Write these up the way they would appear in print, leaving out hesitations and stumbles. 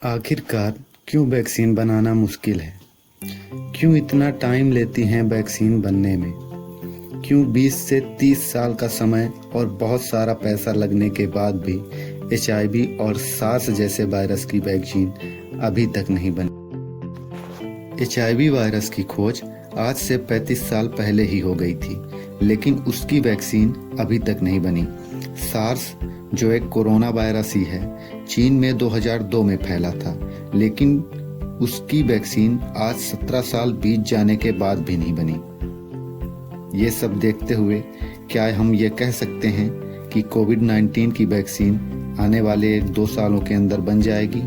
आखिरकार क्यों वैक्सीन बनाना मुश्किल है? क्यों इतना टाइम लेती हैं वैक्सीन बनने में? क्यों 20 से 30 साल का समय और बहुत सारा पैसा लगने के बाद भी HIV और सार्स जैसे वायरस की वैक्सीन अभी तक नहीं बनी? HIV वायरस की खोज आज से 35 साल पहले ही हो गई थी, लेकिन उसकी वैक्सीन अभी तक नहीं बनी। सार्स, जो एक कोरोना वायरस ही है, चीन में 2002 में फैला था, लेकिन उसकी वैक्सीन आज 17 साल बीत जाने के बाद भी नहीं बनी। ये सब देखते हुए क्या हम ये कह सकते हैं कि कोविड-19 की वैक्सीन आने वाले 1-2 सालों के अंदर बन जाएगी?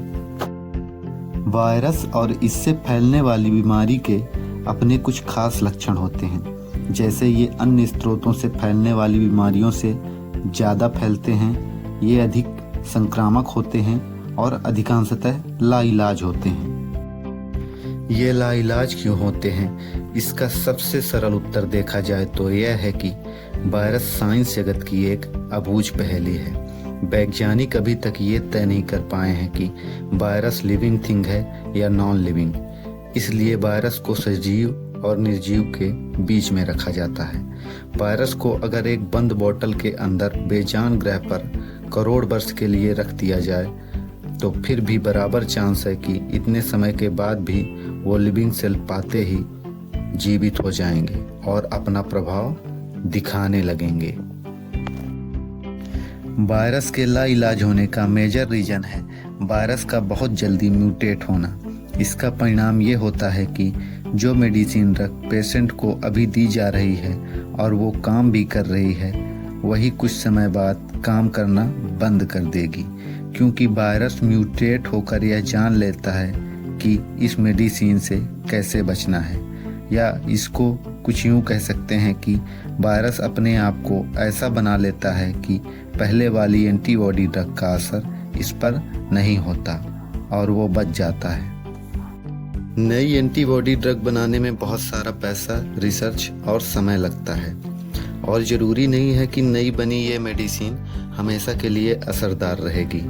वायरस और इससे फैलने वाली बीमारी के अपने कुछ खास लक्षण होते हैं। जैसे ये अन्य स्रोतों से फैलने वाली बीमारियों से ज़्यादा फैलते हैं, ये अधिक संक्रामक होते हैं और अधिकांशतः लाइलाज होते हैं। ये लाइलाज क्यों होते हैं? इसका सबसे सरल उत्तर देखा जाए तो यह है कि वायरस साइंस जगत की एक अबूझ पहेली है। वैज्ञानिक अभी तक ये तय नहीं कर पाए हैं कि वायरस लिविंग थिंग है या नॉन लिविंग। इसलिए वायरस को सजीव और निर्जीव के बीच में रखा जाता है। वायरस को अगर एक बंद बोतल के अंदर बेजान ग्रह पर करोड़ वर्ष के लिए रख दिया जाए तो फिर भी बराबर चांस है कि इतने समय के बाद भी वो लिविंग सेल पाते ही जीवित हो जाएंगे और अपना प्रभाव दिखाने लगेंगे। वायरस के लाइलाज होने का मेजर रीजन है वायरस का बहुत जल्दी म्यूटेट होना। इसका परिणाम ये होता है कि जो मेडिसिन ड्रग पेशेंट को अभी दी जा रही है और वो काम भी कर रही है, वही कुछ समय बाद काम करना बंद कर देगी, क्योंकि वायरस म्यूटेट होकर यह जान लेता है कि इस मेडिसिन से कैसे बचना है। या इसको कुछ यूँ कह सकते हैं कि वायरस अपने आप को ऐसा बना लेता है कि पहले वाली एंटीबॉडी ड्रग का असर इस पर नहीं होता और वो बच जाता है। नई एंटीबॉडी ड्रग बनाने में बहुत सारा पैसा, रिसर्च और समय लगता है, और ज़रूरी नहीं है कि नई बनी ये मेडिसिन हमेशा के लिए असरदार रहेगी।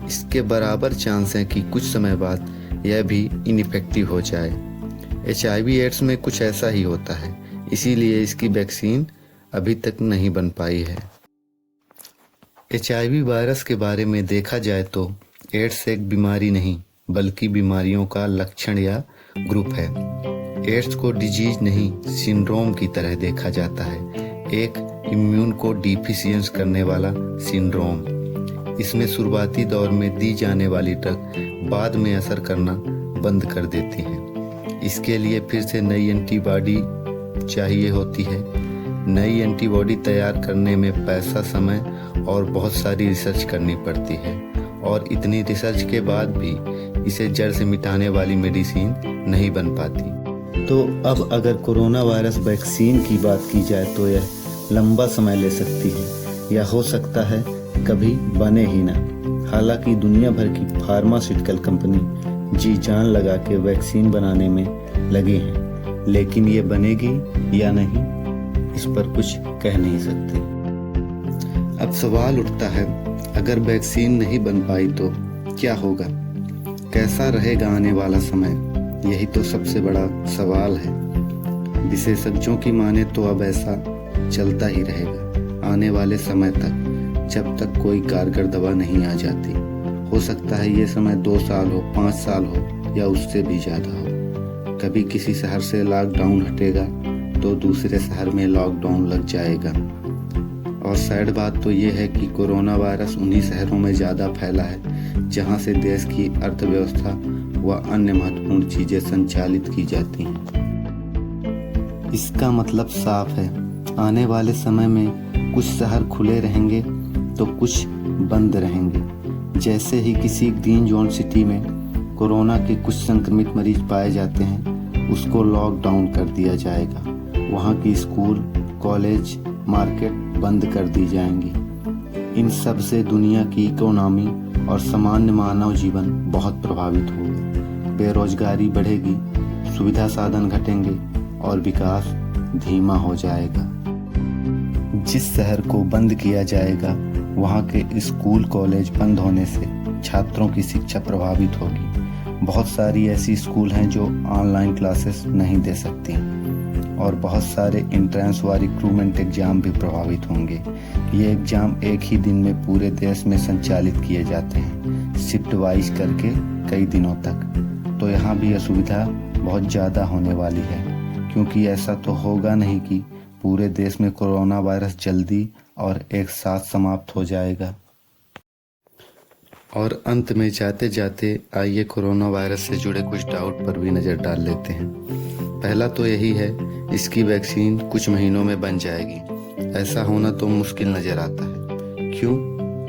इसके बराबर चांस है कि कुछ समय बाद यह भी इनइफेक्टिव हो जाए। HIV एड्स में कुछ ऐसा ही होता है, इसीलिए इसकी वैक्सीन अभी तक नहीं बन पाई है। HIV वायरस के बारे में देखा जाए तो एड्स एक बीमारी नहीं बल्कि बीमारियों का लक्षण या ग्रुप है। एड्स को डिजीज नहीं, सिंड्रोम की तरह देखा जाता है, एक इम्यून को डिफिशियंस करने वाला सिंड्रोम। इसमें शुरुआती दौर में दी जाने वाली ड्रग बाद में असर करना बंद कर देती है। इसके लिए फिर से नई एंटीबॉडी चाहिए होती है। नई एंटीबॉडी तैयार करने में पैसा, समय और बहुत सारी रिसर्च करनी पड़ती है, और इतनी रिसर्च के बाद भी इसे जड़ से मिटाने वाली मेडिसिन नहीं बन पाती। तो अब अगर कोरोना वायरस वैक्सीन की बात की जाए तो यह लंबा समय ले सकती है, या हो सकता है कभी बने ही ना। हालांकि दुनिया भर की फार्मास्यूटिकल कंपनी जी जान लगा के वैक्सीन बनाने में लगी हैं, लेकिन ये बनेगी या नहीं, इस पर कुछ कह नहीं सकते। अब सवाल उठता है, अगर वैक्सीन नहीं बन पाई तो क्या होगा? कैसा रहेगा आने वाला समय? यही तो सबसे बड़ा सवाल है। विशेषज्ञों की माने तो अब ऐसा चलता ही रहेगा आने वाले समय तक, जब तक कोई कारगर दवा नहीं आ जाती। हो सकता है ये समय 2 साल हो, 5 साल हो, या उससे भी ज़्यादा हो। कभी किसी शहर से लॉकडाउन हटेगा तो दूसरे शहर में लॉकडाउन लग जाएगा। और सैड बात तो ये है कि कोरोना वायरस उन्हीं शहरों में ज़्यादा फैला है जहां से देश की अर्थव्यवस्था व अन्य महत्वपूर्ण चीज़ें संचालित की जाती हैं। इसका मतलब साफ है, आने वाले समय में कुछ शहर खुले रहेंगे तो कुछ बंद रहेंगे। जैसे ही किसी ग्रीन जोन सिटी में कोरोना के कुछ संक्रमित मरीज पाए जाते हैं, उसको लॉकडाउन कर दिया जाएगा। वहाँ की स्कूल, कॉलेज, मार्केट बंद कर दी जाएंगी। इन सब से दुनिया की इकोनॉमी और सामान्य मानव जीवन बहुत प्रभावित होगा। बेरोजगारी बढ़ेगी, सुविधा साधन घटेंगे और विकास धीमा हो जाएगा। जिस शहर को बंद किया जाएगा, वहाँ के स्कूल, कॉलेज बंद होने से छात्रों की शिक्षा प्रभावित होगी। बहुत सारी ऐसी स्कूल हैं जो ऑनलाइन क्लासेस नहीं दे सकती और बहुत सारे एंट्रेंस व रिक्रूटमेंट एग्ज़ाम भी प्रभावित होंगे। ये एग्ज़ाम एक ही दिन में पूरे देश में संचालित किए जाते हैं, शिफ्ट वाइज करके कई दिनों तक। तो यहाँ भी असुविधा बहुत ज़्यादा होने वाली है, क्योंकि ऐसा तो होगा नहीं कि पूरे देश में कोरोना वायरस जल्दी और एक साथ समाप्त हो जाएगा। और अंत में जाते जाते आइए कोरोना वायरस से जुड़े कुछ डाउट पर भी नज़र डाल लेते हैं। पहला तो यही है, इसकी वैक्सीन कुछ महीनों में बन जाएगी। ऐसा होना तो मुश्किल नज़र आता है। क्यों,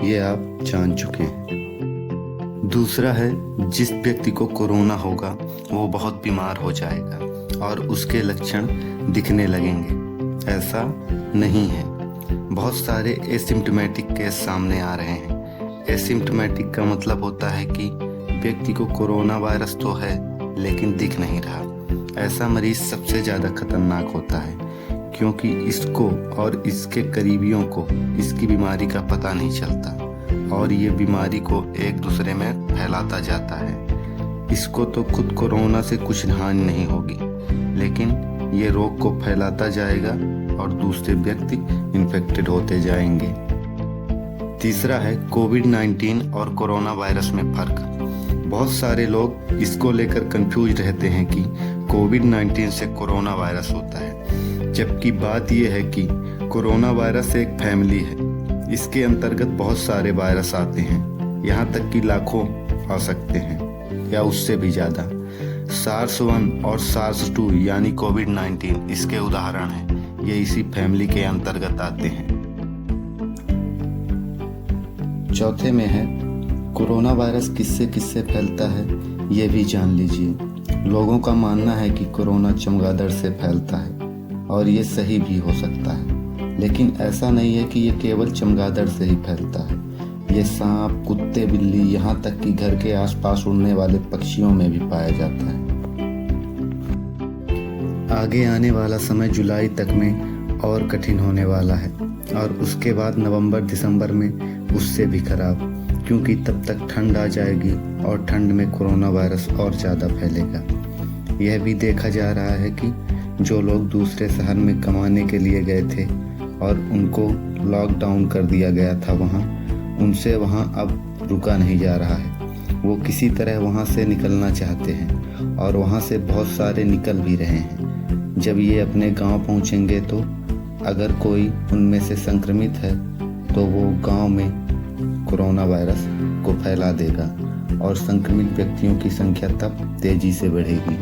ये आप जान चुके हैं। दूसरा है, जिस व्यक्ति को कोरोना होगा वो बहुत बीमार हो जाएगा और उसके लक्षण दिखने लगेंगे। ऐसा नहीं है। बहुत सारे एसिम्प्टोमेटिक केस सामने आ रहे हैं। एसिम्प्टोमेटिक का मतलब होता है कि व्यक्ति को कोरोना वायरस तो है लेकिन दिख नहीं रहा। ऐसा मरीज सबसे ज़्यादा खतरनाक होता है, क्योंकि इसको और इसके करीबियों को इसकी बीमारी का पता नहीं चलता और ये बीमारी को एक दूसरे में फैलाता जाता है। इसको तो खुद कोरोना से कुछ हानि नहीं होगी, लेकिन ये रोग को फैलाता जाएगा और दूसरे व्यक्ति इन्फेक्टेड होते जाएंगे। तीसरा है कोविड-19 और कोरोना वायरस में फ़र्क। बहुत सारे लोग इसको लेकर कंफ्यूज रहते हैं कि कोविड-19 से कोरोना वायरस होता है, जबकि बात यह है कि कोरोना वायरस एक फैमिली है। इसके अंतर्गत बहुत सारे वायरस आते हैं, यहाँ तक कि लाखों आ सकते हैं या उससे भी ज़्यादा। SARS-1 और SARS-2 यानी कोविड-19 इसके उदाहरण हैं। ये इसी फैमिली के अंतर्गत आते हैं। चौथे में है, कोरोना वायरस किससे किससे फैलता है ये भी जान लीजिए। लोगों का मानना है कि कोरोना चमगादड़ से फैलता है और ये सही भी हो सकता है, लेकिन ऐसा नहीं है कि ये केवल चमगादड़ से ही फैलता है। ये सांप, कुत्ते, बिल्ली, यहाँ तक कि घर के आसपास उड़ने वाले पक्षियों में भी पाया जाता है। आगे आने वाला समय जुलाई तक में और कठिन होने वाला है और उसके बाद नवंबर दिसंबर में उससे भी खराब, क्योंकि तब तक ठंड आ जाएगी और ठंड में कोरोना वायरस और ज़्यादा फैलेगा। यह भी देखा जा रहा है कि जो लोग दूसरे शहर में कमाने के लिए गए थे और उनको लॉकडाउन कर दिया गया था उनसे वहाँ अब रुका नहीं जा रहा है। वो किसी तरह वहाँ से निकलना चाहते हैं और वहाँ से बहुत सारे निकल भी रहे हैं। जब ये अपने गांव पहुँचेंगे तो अगर कोई उनमें से संक्रमित है तो वो गांव में कोरोना वायरस को फैला देगा और संक्रमित व्यक्तियों की संख्या तब तेजी से बढ़ेगी।